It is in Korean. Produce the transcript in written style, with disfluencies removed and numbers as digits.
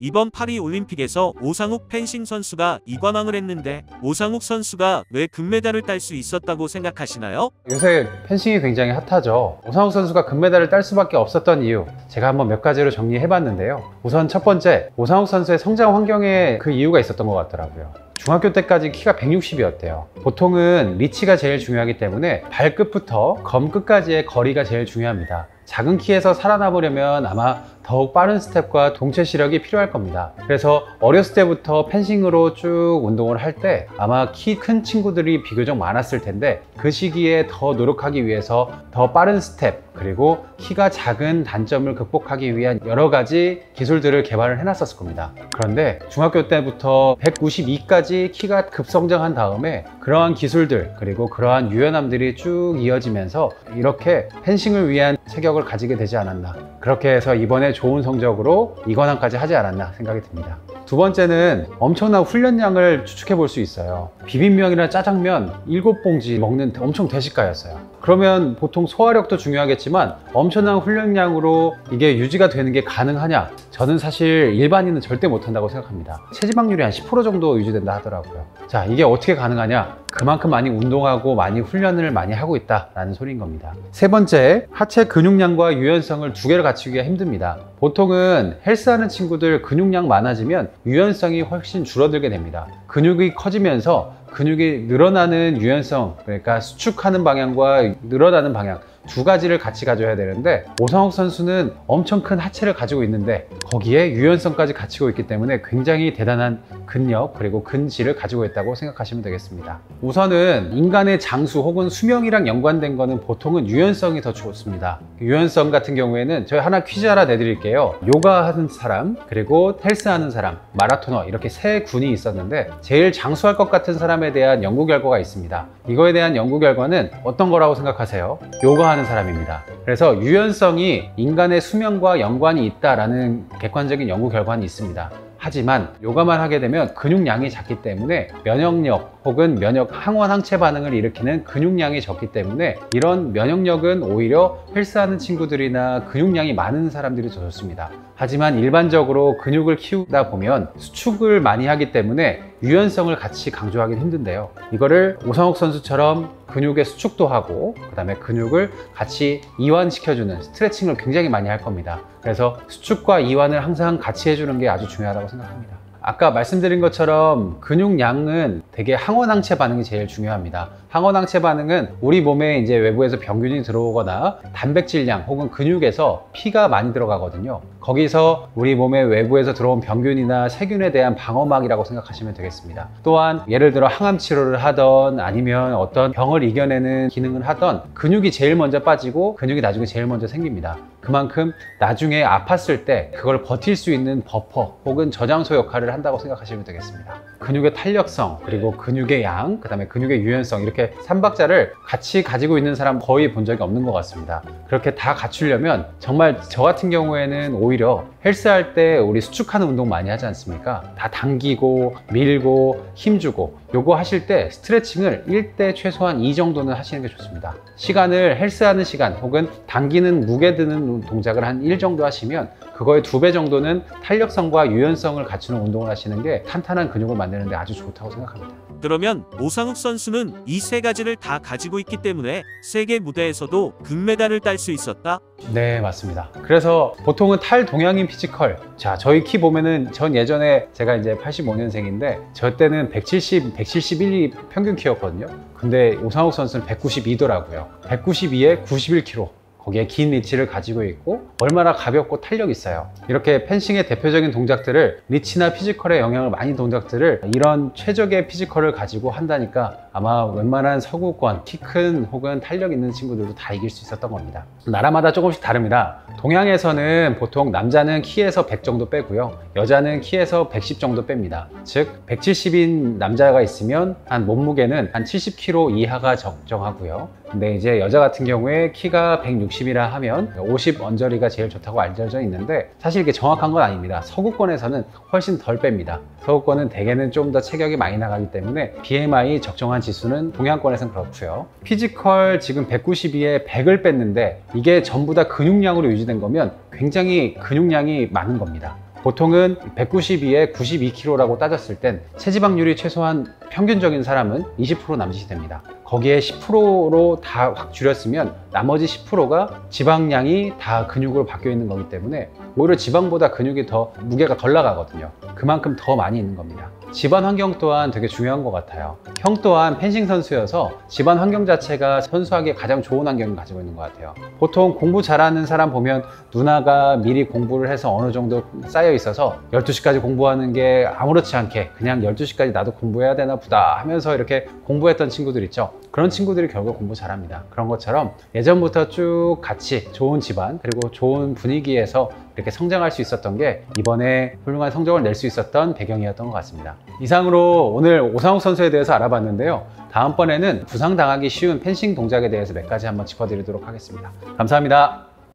이번 파리 올림픽에서 오상욱 펜싱 선수가 이관왕을 했는데 오상욱 선수가 왜 금메달을 딸 수 있었다고 생각하시나요? 요새 펜싱이 굉장히 핫하죠. 오상욱 선수가 금메달을 딸 수밖에 없었던 이유, 제가 한번 몇 가지로 정리해 봤는데요. 우선 첫 번째, 오상욱 선수의 성장 환경에 그 이유가 있었던 것 같더라고요. 중학교 때까지 키가 160이었대요. 보통은 리치가 제일 중요하기 때문에 발끝부터 검끝까지의 거리가 제일 중요합니다. 작은 키에서 살아남으려면 아마 더욱 빠른 스텝과 동체 시력이 필요할 겁니다. 그래서 어렸을 때부터 펜싱으로 쭉 운동을 할 때 아마 키 큰 친구들이 비교적 많았을 텐데 그 시기에 더 노력하기 위해서 더 빠른 스텝, 그리고 키가 작은 단점을 극복하기 위한 여러 가지 기술들을 개발을 해놨었을 겁니다. 그런데 중학교 때부터 192까지 키가 급성장한 다음에 그러한 기술들, 그리고 그러한 유연함들이 쭉 이어지면서 이렇게 펜싱을 위한 체격을 가지게 되지 않았나, 그렇게 해서 이번에 좋은 성적으로 이관왕까지 하지 않았나 생각이 듭니다. 두 번째는 엄청난 훈련량을 추측해 볼 수 있어요. 비빔면이나 짜장면 7봉지 먹는 엄청 대식가였어요. 그러면 보통 소화력도 중요하겠지만 엄청난 훈련량으로 이게 유지가 되는 게 가능하냐? 저는 사실 일반인은 절대 못한다고 생각합니다. 체지방률이 한 10% 정도 유지된다 하더라고요. 자, 이게 어떻게 가능하냐? 그만큼 많이 운동하고 많이 훈련을 많이 하고 있다라는 소리인 겁니다. 세 번째, 하체 근육량과 유연성을 두 개를 갖추기가 힘듭니다. 보통은 헬스하는 친구들 근육량 많아지면 유연성이 훨씬 줄어들게 됩니다. 근육이 커지면서 근육이 늘어나는 유연성, 그러니까 수축하는 방향과 늘어나는 방향 두 가지를 같이 가져야 되는데 오상욱 선수는 엄청 큰 하체를 가지고 있는데 거기에 유연성까지 갖추고 있기 때문에 굉장히 대단한 근력 그리고 근질을 가지고 있다고 생각하시면 되겠습니다. 우선은 인간의 장수 혹은 수명이랑 연관된 거는 보통은 유연성이 더 좋습니다. 유연성 같은 경우에는 저희 하나 퀴즈 하나 내드릴게요. 요가 하는 사람, 그리고 헬스하는 사람, 마라토너, 이렇게 세 군이 있었는데 제일 장수할 것 같은 사람에 대한 연구 결과가 있습니다. 이거에 대한 연구 결과는 어떤 거라고 생각하세요? 요가 하는 사람입니다. 그래서 유연성이 인간의 수명과 연관이 있다라는 객관적인 연구 결과는 있습니다. 하지만 요가만 하게 되면 근육량이 작기 때문에 면역력 혹은 면역 항원 항체 반응을 일으키는 근육량이 적기 때문에 이런 면역력은 오히려 헬스하는 친구들이나 근육량이 많은 사람들이 더 좋습니다. 하지만 일반적으로 근육을 키우다 보면 수축을 많이 하기 때문에 유연성을 같이 강조하기는 힘든데요. 이거를 오상욱 선수처럼 근육의 수축도 하고 그 다음에 근육을 같이 이완시켜주는 스트레칭을 굉장히 많이 할 겁니다. 그래서 수축과 이완을 항상 같이 해주는 게 아주 중요하다고 생각합니다. 아까 말씀드린 것처럼 근육량은 되게 항원항체 반응이 제일 중요합니다. 항원항체 반응은 우리 몸에 이제 외부에서 병균이 들어오거나 단백질량 혹은 근육에서 피가 많이 들어가거든요. 거기서 우리 몸의 외부에서 들어온 병균이나 세균에 대한 방어막이라고 생각하시면 되겠습니다. 또한 예를 들어 항암 치료를 하던 아니면 어떤 병을 이겨내는 기능을 하던 근육이 제일 먼저 빠지고 근육이 나중에 제일 먼저 생깁니다. 그만큼 나중에 아팠을 때 그걸 버틸 수 있는 버퍼 혹은 저장소 역할을 한다고 생각하시면 되겠습니다. 근육의 탄력성, 그리고 근육의 양, 그 다음에 근육의 유연성, 이렇게 3박자를 같이 가지고 있는 사람 거의 본 적이 없는 것 같습니다. 그렇게 다 갖추려면 정말 저 같은 경우에는 오히려 헬스할 때 우리 수축하는 운동 많이 하지 않습니까? 다 당기고 밀고 힘주고 요거 하실 때 스트레칭을 1대 최소한 2 정도는 하시는 게 좋습니다. 시간을 헬스하는 시간 혹은 당기는 무게 드는 동작을 한 1 정도 하시면 그거의 2배 정도는 탄력성과 유연성을 갖추는 운동을 하시는 게 탄탄한 근육을 만드는 데 아주 좋다고 생각합니다. 그러면 오상욱 선수는 이 세 가지를 다 가지고 있기 때문에 세계 무대에서도 금메달을 딸 수 있었다? 네, 맞습니다. 그래서 보통은 탈동양인 피지컬, 자, 저희 키 보면은 전 예전에 제가 이제 85년생인데 저 때는 170, 171이 평균 키였거든요. 근데 오상욱 선수는 192더라고요. 192에 91kg. 거기에 긴 리치를 가지고 있고 얼마나 가볍고 탄력 있어요. 이렇게 펜싱의 대표적인 동작들을 리치나 피지컬에 영향을 많이 동작들을 이런 최적의 피지컬을 가지고 한다니까 아마 웬만한 서구권 키 큰 혹은 탄력 있는 친구들도 다 이길 수 있었던 겁니다. 나라마다 조금씩 다릅니다. 동양에서는 보통 남자는 키에서 100 정도 빼고요, 여자는 키에서 110 정도 뺍니다. 즉 170인 남자가 있으면 한 몸무게는 한 70kg 이하가 적정하고요. 근데 이제 여자 같은 경우에 키가 160이라 하면 50 언저리가 제일 좋다고 알려져 있는데 사실 이게 정확한 건 아닙니다. 서구권에서는 훨씬 덜 뺍니다. 서구권은 대개는 좀 더 체격이 많이 나가기 때문에 BMI 적정한 지수는 동양권에서는 그렇고요. 피지컬 지금 192에 100을 뺐는데 이게 전부 다 근육량으로 유지된 거면 굉장히 근육량이 많은 겁니다. 보통은 192에 92kg라고 따졌을 땐 체지방률이 최소한 평균적인 사람은 20% 남짓이 됩니다. 거기에 10%로 다 확 줄였으면 나머지 10%가 지방량이 다 근육으로 바뀌어 있는 거기 때문에 오히려 지방보다 근육이 더 무게가 덜 나가거든요. 그만큼 더 많이 있는 겁니다. 집안 환경 또한 되게 중요한 것 같아요. 형 또한 펜싱 선수여서 집안 환경 자체가 선수하기에 가장 좋은 환경을 가지고 있는 것 같아요. 보통 공부 잘하는 사람 보면 누나가 미리 공부를 해서 어느 정도 쌓여 있어서 12시까지 공부하는 게 아무렇지 않게 그냥 12시까지 나도 공부해야 되나 보다 하면서 이렇게 공부했던 친구들 있죠. 그런 친구들이 결국 공부 잘합니다. 그런 것처럼 예전부터 쭉 같이 좋은 집안 그리고 좋은 분위기에서 이렇게 성장할 수 있었던 게 이번에 훌륭한 성적을 낼 수 있었던 배경이었던 것 같습니다. 이상으로 오늘 오상욱 선수에 대해서 알아봤는데요. 다음번에는 부상당하기 쉬운 펜싱 동작에 대해서 몇 가지 한번 짚어드리도록 하겠습니다. 감사합니다.